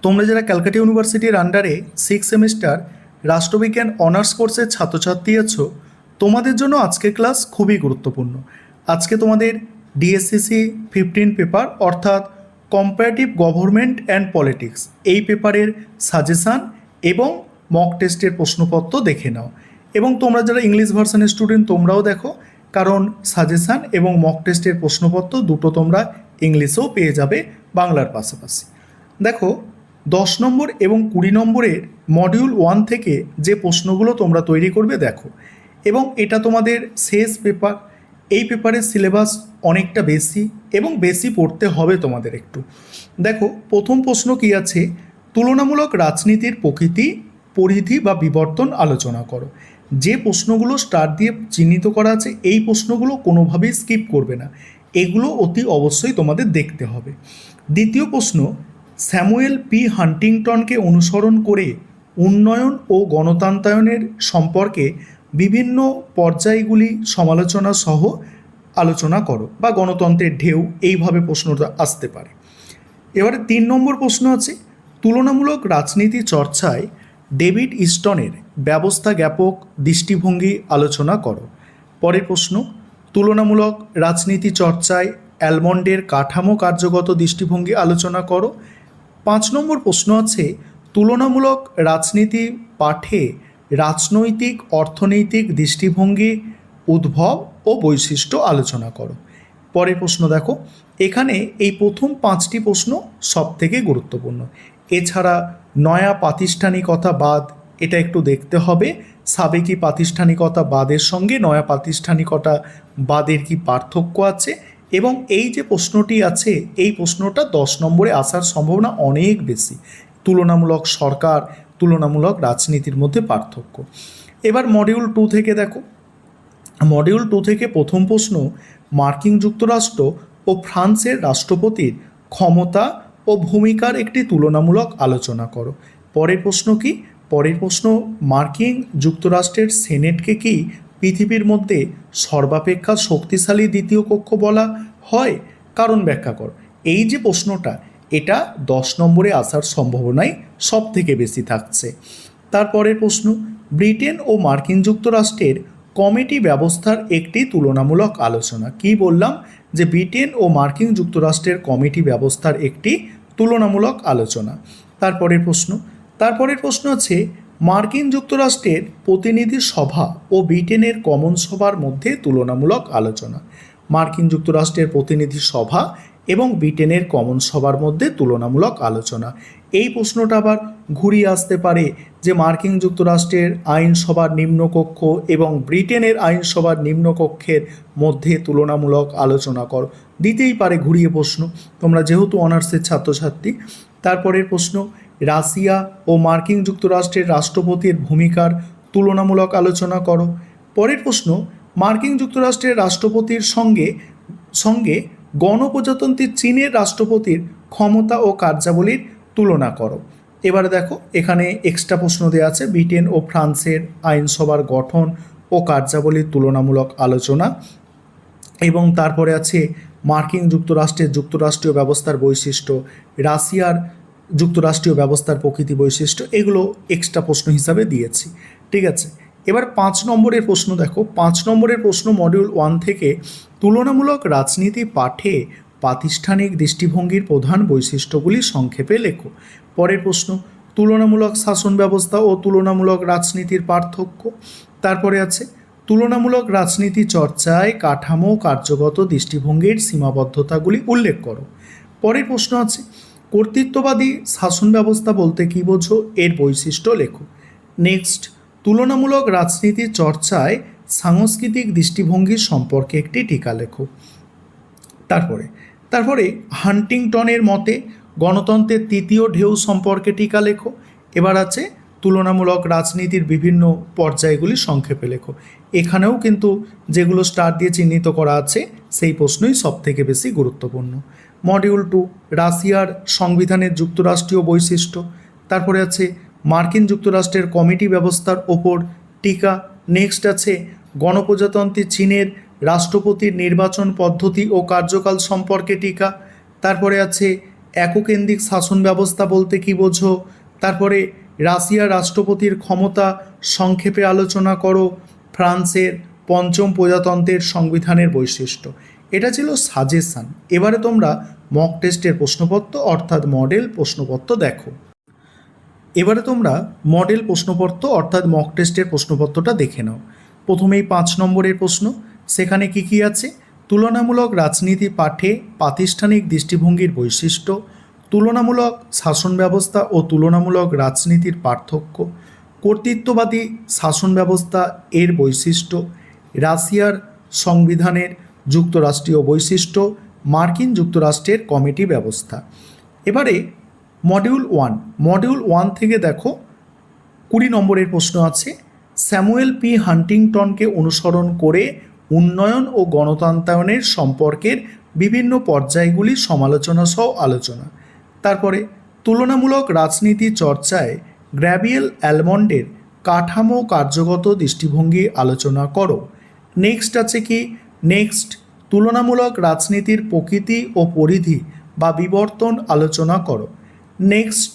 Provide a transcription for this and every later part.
তোমরা যারা ক্যালকাটা ইউনিভার্সিটির আন্ডারে 6 সেমিস্টার রাষ্ট্রবিজ্ঞান অনার্স কোর্সের ছাত্রছাত্রী আছো, তোমাদের জন্য আজকের ক্লাস খুবই গুরুত্বপূর্ণ। আজকে তোমাদের ডিএসসিসি 15 পেপার অর্থাৎ কম্পারেটিভ গভর্নমেন্ট অ্যান্ড পলিটিক্স এই পেপারের সাজেশান এবং মক টেস্টের প্রশ্নপত্র দেখে নাও। এবং তোমরা যারা ইংলিশ ভার্সনের স্টুডেন্ট তোমরাও দেখো, কারণ সাজেশান এবং মক টেস্টের প্রশ্নপত্র দুটো তোমরা ইংলিশেও পেয়ে যাবে বাংলার পাশাপাশি। দেখো 10 নম্বর এবং 20 নম্বরের মডিউল 1 থেকে যে প্রশ্নগুলো তোমরা তৈরি করবে দেখো, এবং এটা তোমাদের শেষ পেপার। এই পেপারের সিলেবাস অনেকটা বেশি এবং বেশি পড়তে হবে তোমাদের একটু। দেখো প্রথম প্রশ্ন কি আছে, তুলনামূলক রাজনীতির প্রকৃতি, পরিধি বা বিবর্তন আলোচনা করো। যে প্রশ্নগুলো স্টার দিয়ে চিহ্নিত করা আছে এই প্রশ্নগুলো কোনোভাবেই স্কিপ করবে না, এগুলো অতি অবশ্যই তোমাদের দেখতে হবে। দ্বিতীয় প্রশ্ন, স্যামুয়েল পি হান্টিংটনকে অনুসরণ করে উন্নয়ন ও গণতন্ত্রায়নের সম্পর্কে বিভিন্ন পর্যায়গুলি সমালোচনা সহ আলোচনা করো, বা গণতন্ত্রের ঢেউ এইভাবে প্রশ্নটা আসতে পারে। এবারে 3 নম্বর প্রশ্ন আছে, তুলনামূলক রাজনীতি চর্চায় ডেভিড ইস্টনের ব্যবস্থা জ্ঞাপক দৃষ্টিভঙ্গি আলোচনা করো। পরের প্রশ্ন, তুলনামূলক রাজনীতি চর্চায় অ্যালমন্ডের কাঠামো কার্যগত দৃষ্টিভঙ্গি আলোচনা করো। 5 নম্বর প্রশ্ন আছে, তুলনামূলক রাজনীতি পাঠে রাজনৈতিক অর্থনৈতিক দৃষ্টিভঙ্গি উদ্ভব ও বৈশিষ্ট্য আলোচনা করো। পরের প্রশ্ন দেখো, এখানে এই প্রথম 5টি প্রশ্ন সব থেকে গুরুত্বপূর্ণ। এছাড়া নয়া প্রাতিষ্ঠানিকতাবাদ এটা একটু দেখতে হবে, সাবেকি প্রাতিষ্ঠানিকতাবাদের সঙ্গে নয়া প্রাতিষ্ঠানিকতাবাদের কি পার্থক্য আছে, এবং এই যে প্রশ্নটি আছে এই প্রশ্নটা 10 নম্বরে আসার সম্ভাবনা অনেক বেশি। তুলনামূলক সরকার, তুলনামূলক রাজনীতির মধ্যে পার্থক্য। এবার মডিউল 2 থেকে দেখো, মডিউল 2 থেকে প্রথম প্রশ্ন, মার্কিন যুক্তরাষ্ট্র ও ফ্রান্সের রাষ্ট্রপতির ক্ষমতা ও ভূমিকার একটি তুলনামূলক আলোচনা করো। পরের প্রশ্ন কি, পরের প্রশ্ন, মার্কিন যুক্তরাষ্ট্রের সেনেটকে কি পৃথিবীর মধ্যে সর্বাপেক্ষা শক্তিশালী দ্বিতীয় কক্ষ বলা হয়, কারণ ব্যাখ্যা করো। এই যে প্রশ্নটা এটা 10 নম্বরে আসার সম্ভাবনাই সব থেকে বেশি থাকছে। তারপরের প্রশ্ন, ব্রিটেন ও মার্কিন যুক্তরাষ্ট্রের কমিটি ব্যবস্থার একটি তুলনামূলক আলোচনা। কি বললাম যে ব্রিটেন ও মার্কিন যুক্তরাষ্ট্রের কমিটি ব্যবস্থার একটি তুলনামূলক আলোচনা। তারপরের প্রশ্ন আছে, মার্কিন যুক্তরাষ্ট্রের প্রতিনিধি সভা ও ব্রিটেনের কমন সভার মধ্যে তুলনামূলক আলোচনা। মার্কিন যুক্তরাষ্ট্রের প্রতিনিধি সভা এবং ব্রিটেনের কমন সভার মধ্যে তুলনামূলক আলোচনা। এই প্রশ্নটা আবার ঘুরিয়ে আসতে পারে যে মার্কিন যুক্তরাষ্ট্রের আইনসভার নিম্নকক্ষ এবং ব্রিটেনের আইনসভার নিম্নকক্ষের মধ্যে তুলনামূলক আলোচনা কর, দিতেই পারে ঘুরিয়ে প্রশ্ন, তোমরা যেহেতু অনার্সের ছাত্রছাত্রী। তারপরের প্রশ্ন, রাশিয়া ও মার্কিন যুক্তরাষ্ট্রের রাষ্ট্রপতির ভূমিকার তুলনামূলক আলোচনা করো। পরের প্রশ্ন, মার্কিন যুক্তরাষ্ট্রের রাষ্ট্রপতির সঙ্গে গণপ্রজাতন্ত্রী চীনের রাষ্ট্রপতির ক্ষমতা ও কার্যাবলীর তুলনা করো। এবারে দেখো এখানে এক্সট্রা প্রশ্ন দেওয়া আছে, ব্রিটেন ও ফ্রান্সের আইনসভার গঠন ও কার্যাবলীর তুলনামূলক আলোচনা, এবং তারপরে আছে মার্কিন যুক্তরাষ্ট্রের যুক্তরাষ্ট্রীয় ব্যবস্থার বৈশিষ্ট্য, রাশিয়ার যুক্তরাষ্ট্রীয় ব্যবস্থার প্রকৃতি বৈশিষ্ট্য, এগুলো এক্সট্রা প্রশ্ন হিসাবে দিয়েছি। ঠিক আছে, এবার 5 নম্বরের প্রশ্ন দেখো, 5 নম্বরের প্রশ্ন মডিউল 1 থেকে, তুলনামূলক রাজনীতি পাঠে প্রাতিষ্ঠানিক দৃষ্টিভঙ্গির প্রধান বৈশিষ্ট্যগুলি সংক্ষেপে লেখো। পরের প্রশ্ন, তুলনামূলক শাসন ব্যবস্থা ও তুলনামূলক রাজনীতির পার্থক্য। তারপরে আছে, তুলনামূলক রাজনীতি চর্চায় কাঠামো কার্যগত দৃষ্টিভঙ্গির সীমাবদ্ধতাগুলি উল্লেখ করো। পরের প্রশ্ন আছে, কর্তৃত্ববাদী শাসন ব্যবস্থা বলতে কী বোঝো, এর বৈশিষ্ট্য লেখো। নেক্সট, তুলনামূলক রাজনীতি চর্চায় সাংস্কৃতিক দৃষ্টিভঙ্গির সম্পর্কে একটি টিকা লেখো। তারপরে হান্টিংটনের মতে গণতন্ত্রের তৃতীয় ঢেউ সম্পর্কে টিকা লেখো। এবার আছে তুলনামূলক রাজনীতির বিভিন্ন পর্যায়গুলি সংক্ষেপে লেখো। এখানেও কিন্তু যেগুলো স্টার দিয়ে চিহ্নিত করা আছে সেই প্রশ্নই সব থেকে বেশি গুরুত্বপূর্ণ। মডিউল 2, রাশিয়ার সংবিধানের যুক্তরাষ্ট্রীয় বৈশিষ্ট্য। তারপরে আছে মার্কিন যুক্তরাষ্ট্রের কমিটি ব্যবস্থার ওপর টিকা। নেক্সট আছে গণপ্রজাতন্ত্রী চীনের রাষ্ট্রপতির নির্বাচন পদ্ধতি ও কার্যকাল সম্পর্কে টিকা। তারপরে আছে এককেন্দ্রিক শাসন ব্যবস্থা বলতে কি বোঝো, তারপরে রাশিয়ার রাষ্ট্রপতির ক্ষমতা সংক্ষেপে আলোচনা করো, ফ্রান্সের পঞ্চম প্রজাতন্ত্রের সংবিধানের বৈশিষ্ট্য। এটা ছিল সাজেশান। এবারে তোমরা মক টেস্টের প্রশ্নপত্র অর্থাৎ মডেল প্রশ্নপত্র দেখো। এবারে তোমরা মডেল প্রশ্নপত্র অর্থাৎ মক টেস্টের প্রশ্নপত্রটা দেখে নাও। প্রথমেই 5 নম্বরের প্রশ্ন, সেখানে কি কি আছে? তুলনামূলক রাজনীতি পাঠে প্রাতিষ্ঠানিক দৃষ্টিভঙ্গির বৈশিষ্ট্য, তুলনামূলক শাসন ব্যবস্থা ও তুলনামূলক রাজনীতির পার্থক্য, কর্তৃত্ববাদী শাসন ব্যবস্থা এর বৈশিষ্ট্য, রাশিয়ার সংবিধানের যুক্তরাষ্ট্রীয় বৈশিষ্ট্য, মার্কিন যুক্তরাষ্ট্রের কমিটি ব্যবস্থা। এবারে মডিউল 1 থেকে দেখো 20 নম্বরের প্রশ্ন আছে, স্যামুয়েল পি হান্টিংটনকে অনুসরণ করে উন্নয়ন ও গণতন্ত্রায়নের সম্পর্কের বিভিন্ন পর্যায়গুলি সমালোচনা সহ আলোচনা। তারপরে তুলনামূলক রাজনীতি চর্চায় গ্র্যাবিয়েল অ্যালমন্ডের কাঠামো কার্যগত দৃষ্টিভঙ্গি আলোচনা করো। নেক্সট আছে কি, তুলনামূলক রাজনীতির প্রকৃতি ও পরিধি বা বিবর্তন আলোচনা করো। নেক্সট,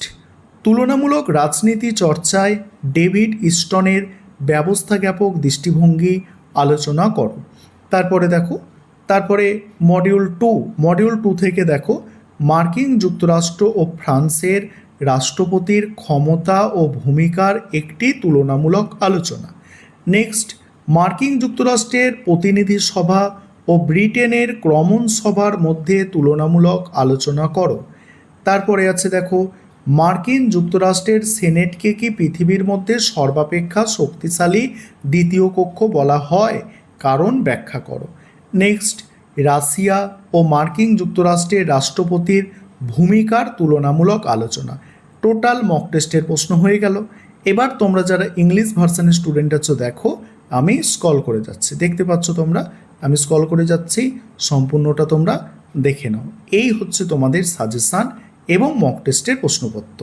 তুলনামূলক রাজনীতি চর্চায় ডেভিড ইস্টনের ব্যবস্থাজ্ঞাপক দৃষ্টিভঙ্গি আলোচনা করো। তারপরে মডিউল 2 থেকে দেখো মার্কিন যুক্তরাষ্ট্র ও ফ্রান্সের রাষ্ট্রপতির ক্ষমতা ও ভূমিকার একটি তুলনামূলক আলোচনা। নেক্সট, মার্কিন যুক্তরাষ্ট্রের প্রতিনিধি সভা ও ব্রিটেনের কমন্স সভার মধ্যে তুলনামূলক আলোচনা করো। তারপরে আছে দেখো, মার্কিন যুক্তরাষ্ট্রের সেনেটকে কি পৃথিবীর মধ্যে সর্বাপেক্ষা শক্তিশালী দ্বিতীয় কক্ষ বলা হয়? কারণ ব্যাখ্যা করো। নেক্সট, রাশিয়া ও মার্কিন যুক্তরাষ্ট্রের রাষ্ট্রপতির ভূমিকার তুলনামূলক আলোচনা। টোটাল মক টেস্টের প্রশ্ন হয়ে গেল। এবার তোমরা যারা ইংলিশ ভার্সনের স্টুডেন্ট আছো দেখো, আমি স্ক্রল করে যাচ্ছি, দেখতে পাচ্ছ তোমরা, আমি স্ক্রল করে যাচ্ছি, সম্পূর্ণটা তোমরা দেখে নাও। এই হচ্ছে তোমাদের সাজেশান এবং মক টেস্টের প্রশ্নপত্র।